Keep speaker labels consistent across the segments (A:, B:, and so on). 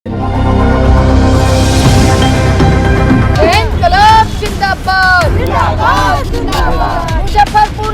A: मुजफ्फरपुर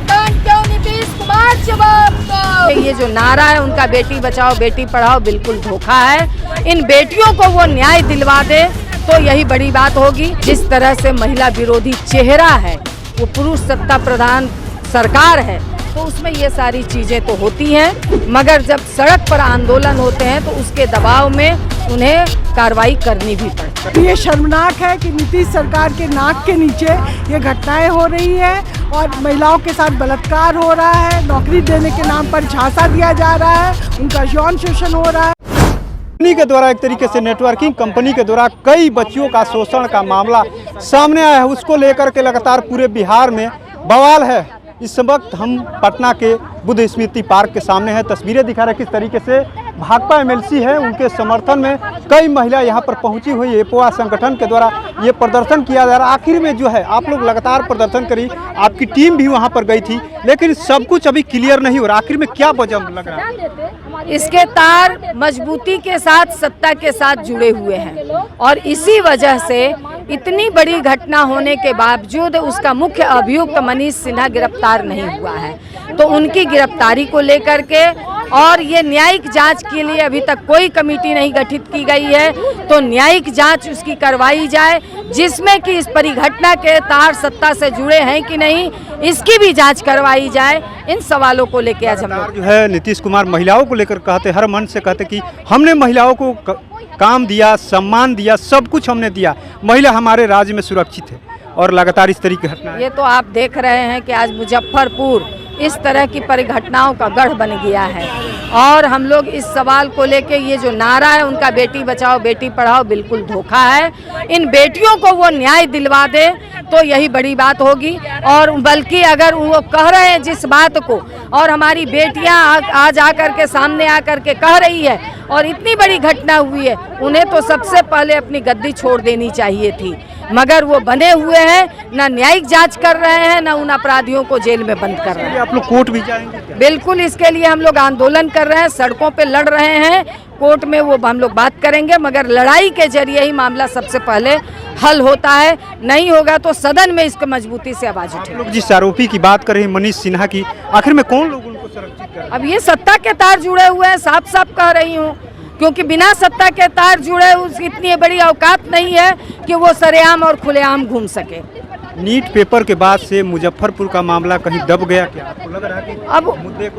A: कांड क्यों नीतीश कुमार जवाब दो। ये जो नारा है उनका बेटी बचाओ बेटी पढ़ाओ बिल्कुल धोखा है। इन बेटियों को वो न्याय दिलवा दे तो यही बड़ी बात होगी। जिस तरह से महिला विरोधी चेहरा है, वो पुरुष सत्ता प्रधान सरकार है, तो उसमें ये सारी चीजें तो होती हैं, मगर जब सड़क पर आंदोलन होते हैं तो उसके दबाव में उन्हें कार्रवाई करनी भी पड़ती है।
B: ये शर्मनाक है कि नीतीश सरकार के नाक के नीचे ये घटनाएं हो रही है और महिलाओं के साथ बलात्कार हो रहा है, नौकरी देने के नाम पर झांसा दिया जा रहा है, उनका यौन शोषण हो रहा है।
C: कंपनी के द्वारा एक तरीके से नेटवर्किंग कंपनी के द्वारा कई बच्चियों का शोषण का मामला सामने आया है। उसको लेकर के लगातार पूरे बिहार में बवाल है। इस वक्त हम पटना के बुद्ध स्मृति पार्क के सामने हैं। तस्वीरें दिखा रहे किस तरीके से भाकपा एमएलसी है, उनके समर्थन में कई महिला यहां पर पहुंची हुई है। एपोआ संगठन के द्वारा ये प्रदर्शन किया जा रहा है। आखिर में जो है आप लोग लगातार प्रदर्शन करी, आपकी टीम भी वहां पर गई थी, लेकिन सब कुछ अभी क्लियर नहीं हो रहा। आखिर में क्या वजह लग रहा है?
A: इसके तार मजबूती के साथ सत्ता के साथ जुड़े हुए हैं और इसी वजह से इतनी बड़ी घटना होने के बावजूद उसका मुख्य अभियुक्त मनीष सिन्हा गिरफ्तार नहीं हुआ है। तो उनकी गिरफ्तारी को लेकर के और ये न्यायिक जांच के लिए अभी तक कोई कमेटी नहीं गठित की गई है, तो न्यायिक जांच उसकी करवाई जाए, जिसमें कि इस परिघटना के तार सत्ता से जुड़े हैं कि नहीं, इसकी भी जांच करवाई जाए। इन सवालों को लेकर आज हम लोग
C: जो है नीतीश कुमार महिलाओं को लेकर कहते, हर मन से कहते कि हमने महिलाओं को काम दिया, सम्मान दिया, सब कुछ हमने दिया, महिला हमारे राज्य में सुरक्षित है, और लगातार इस तरीके की घटना।
A: ये तो आप देख रहे हैं कि आज मुजफ्फरपुर इस तरह की परिघटनाओं का गढ़ बन गया है और हम लोग इस सवाल को लेके ये जो नारा है उनका बेटी बचाओ बेटी पढ़ाओ बिल्कुल धोखा है। इन बेटियों को वो न्याय दिलवा दे तो यही बड़ी बात होगी। और बल्कि अगर वो कह रहे हैं जिस बात को, और हमारी बेटियां आज आकर के सामने आकर के कह रही है और इतनी बड़ी घटना हुई है, उन्हें तो सबसे पहले अपनी गद्दी छोड़ देनी चाहिए थी, मगर वो बने हुए हैं, ना न्यायिक जांच कर रहे हैं, ना उन अपराधियों को जेल में बंद कर रहे हैं।
C: आप लोग कोर्ट भी जाएंगे क्या?
A: बिल्कुल, इसके लिए हम लोग आंदोलन कर रहे हैं, सड़कों पे लड़ रहे हैं। कोर्ट में वो हम लोग बात करेंगे, मगर लड़ाई के जरिए ही मामला सबसे पहले हल होता है। नहीं होगा तो सदन में इसको मजबूती से आवाज उठेगी।
C: लोग जिस आरोपी की बात कर रहे हैं मनीष सिन्हा की, आखिर में कौन लोग उनको सुरक्षित कर रहे हैं?
A: अब ये सत्ता के तार जुड़े हुए हैं, साफ साफ कह रही हूँ, क्योंकि बिना सत्ता के तार जुड़े उसकी इतनी बड़ी औकात नहीं है कि वो सरेआम और खुलेआम घूम सके।
C: नीट पेपर के बाद से मुजफ्फरपुर का मामला कहीं दब गया क्या? आपको लग रहा है कि
A: अब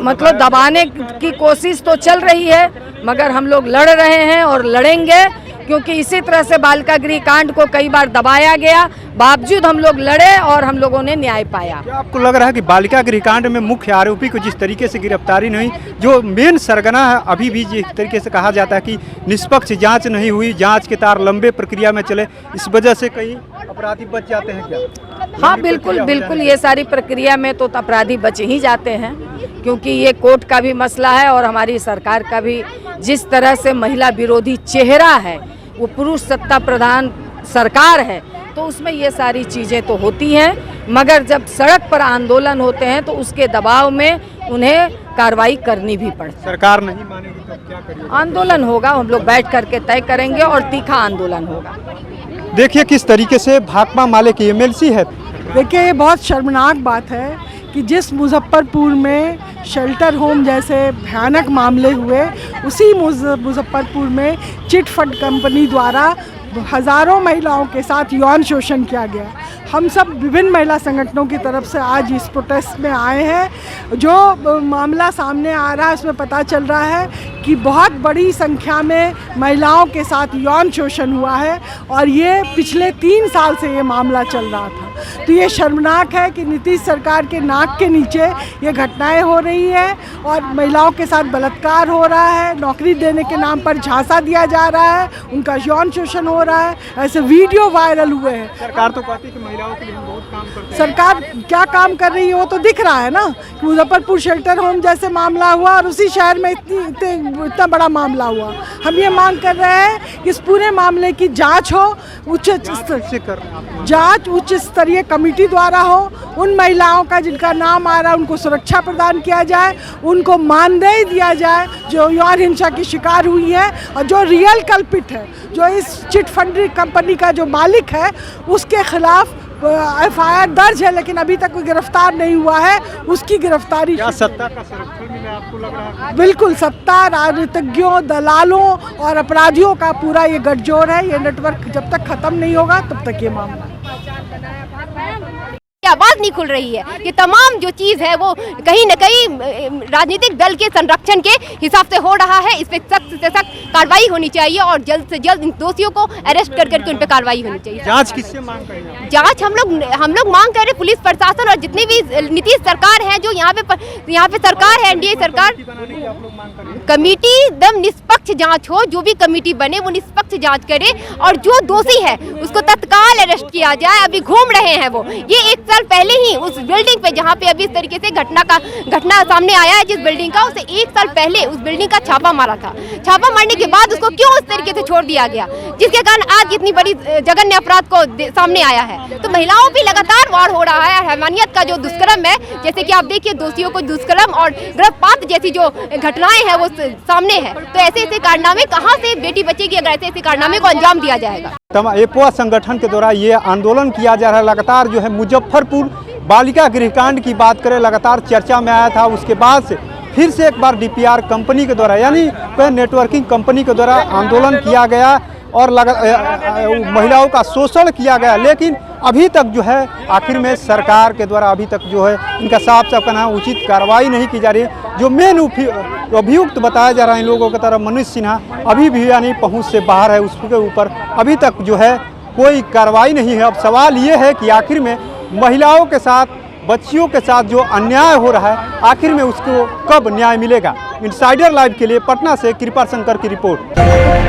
A: मतलब दबाने की कोशिश तो चल रही है, मगर हम लोग लड़ रहे हैं और लड़ेंगे, क्योंकि इसी तरह से बालिका गृह कांड को कई बार दबाया गया, बावजूद हम लोग लड़े और हम लोगों ने न्याय पाया।
C: क्या आपको लग रहा है कि बालिका गृह कांड में मुख्य आरोपी को जिस तरीके से गिरफ्तारी नहीं, जो मेन सरगना है, अभी भी जिस तरीके से कहा जाता है कि निष्पक्ष जांच नहीं हुई, जांच के तार लंबे प्रक्रिया में चले, इस वजह से कई अपराधी बच जाते हैं क्या?
A: हाँ बिल्कुल बिल्कुल, ये सारी प्रक्रिया में तो अपराधी बच ही जाते हैं, क्योंकि ये कोर्ट का भी मसला है और हमारी सरकार का भी। जिस तरह से महिला विरोधी चेहरा है, वो पुरुष सत्ता प्रधान सरकार है, तो उसमें ये सारी चीज़ें तो होती हैं, मगर जब सड़क पर आंदोलन होते हैं तो उसके दबाव में उन्हें कार्रवाई करनी भी पड़ती है।
C: सरकार नहीं मानेगी तो क्या करेंगे?
A: आंदोलन होगा, हम लोग बैठ करके तय करेंगे और तीखा आंदोलन होगा।
C: देखिए किस तरीके से भाकपा माले की एमएलसी है।
B: देखिए, ये बहुत शर्मनाक बात है कि जिस मुजफ्फरपुर में शेल्टर होम जैसे भयानक मामले हुए, उसी मुजफ्फरपुर में चिटफंड कंपनी द्वारा हज़ारों महिलाओं के साथ यौन शोषण किया गया। हम सब विभिन्न महिला संगठनों की तरफ से आज इस प्रोटेस्ट में आए हैं। जो मामला सामने आ रहा है उसमें पता चल रहा है कि बहुत बड़ी संख्या में महिलाओं के साथ यौन शोषण हुआ है और ये पिछले 3 साल से ये मामला चल रहा था। तो ये शर्मनाक है कि नीतीश सरकार के नाक के नीचे ये घटनाएं हो रही है और महिलाओं के साथ बलात्कार हो रहा है, नौकरी देने के नाम पर झांसा दिया जा रहा है, उनका यौन शोषण हो रहा है, ऐसे वीडियो वायरल हुए हैं।
C: सरकार तो कहती है कि महिलाओं के लिए हम बहुत काम करते हैं।
B: सरकार क्या काम कर रही है वो तो दिख रहा है ना। मुजफ्फरपुर शेल्टर होम जैसे मामला हुआ और उसी शहर में इतना बड़ा मामला हुआ। हम ये मांग कर रहे हैं कि इस पूरे मामले की जांच हो, उच्च स्तरीय कमेटी द्वारा हो, उन महिलाओं का जिनका नाम आ रहा है उनको सुरक्षा प्रदान किया जाए, उनको मानदेय दिया जाए जो यौन हिंसा की शिकार हुई है, और जो रियल कल्पिट है, जो इस चिट फंड कंपनी का जो मालिक है, उसके खिलाफ FIR दर्ज है, लेकिन अभी तक कोई गिरफ्तार नहीं हुआ है। उसकी गिरफ्तारी
C: क्या सत्ता का संरक्षण मिला आपको लग रहा है?
B: बिल्कुल, सत्ता, राजनीतिज्ञों, दलालों और अपराधियों का पूरा ये गठजोड़ है। ये नेटवर्क जब तक खत्म नहीं होगा तब तक ये मामला
D: आवाज नहीं खुल रही है कि तमाम जो चीज है वो कहीं न कहीं राजनीतिक दल के संरक्षण के हिसाब से हो रहा है। इस पे सख्त से सख्त कार्रवाई होनी चाहिए और जल्द से जल्द इन दोषियों को अरेस्ट कर करके उन पे कार्रवाई होनी चाहिए।
C: जांच किससे मांग कर रहे हैं?
D: जांच हम लोग मांग कर रहे हैं, पुलिस प्रशासन और जितनी भी नीतीश सरकार है, जो यहाँ पे सरकार है, NDA सरकार, कमेटी एकदम निष्पक्ष जांच हो, जो भी कमेटी बने वो निष्पक्ष जांच करे और जो दोषी है उसको तत्काल अरेस्ट किया जाए। अभी घूम रहे हैं वो, ये 1 साल पहले ही उस बिल्डिंग पे जहाँ पे अभी इस तरीके से घटना सामने आया है, जिस बिल्डिंग का, उसे 1 साल पहले उस बिल्डिंग का छापा मारा था। छापा मारने के बाद उसको क्यों उस तरीके से छोड़ दिया गया, जिसके कारण आज इतनी बड़ी जघन्य अपराध को सामने आया है। तो महिलाओं पे लगातार वार हो रहा है। हैवानियत का जो दुष्कर्म है, जैसे कि आप देखिए दोषियों को दुष्कर्म और गर्भपात जैसी जो घटनाएं हैं वो सामने है। तो ऐसे कारनामे कहाँ से बेटी बचेगी अगर ऐसे कारनामे को अंजाम दिया जाएगा।
C: एपोआ संगठन के द्वारा ये आंदोलन किया जा रहा है। लगातार जो है मुजफ्फरपुर बालिका गृहकांड की बात करें, लगातार चर्चा में आया था। उसके बाद से फिर से एक बार DPR कंपनी के द्वारा, यानी नेटवर्किंग कंपनी के द्वारा आंदोलन किया गया और महिलाओं का शोषण किया गया। लेकिन अभी तक जो है आखिर में सरकार के द्वारा अभी तक जो है इनका साफ साफ कहना है उचित कार्रवाई नहीं की जा रही है। जो मेन अभियुक्त बताया जा रहा है इन लोगों की तरफ, मनोज सिन्हा, अभी भी यानी पहुंच से बाहर है। उसके ऊपर अभी तक जो है कोई कार्रवाई नहीं है। अब सवाल ये है कि आखिर में महिलाओं के साथ, बच्चियों के साथ जो अन्याय हो रहा है, आखिर में उसको कब न्याय मिलेगा। इनसाइडर लाइव के लिए पटना से कृपा शंकर की रिपोर्ट।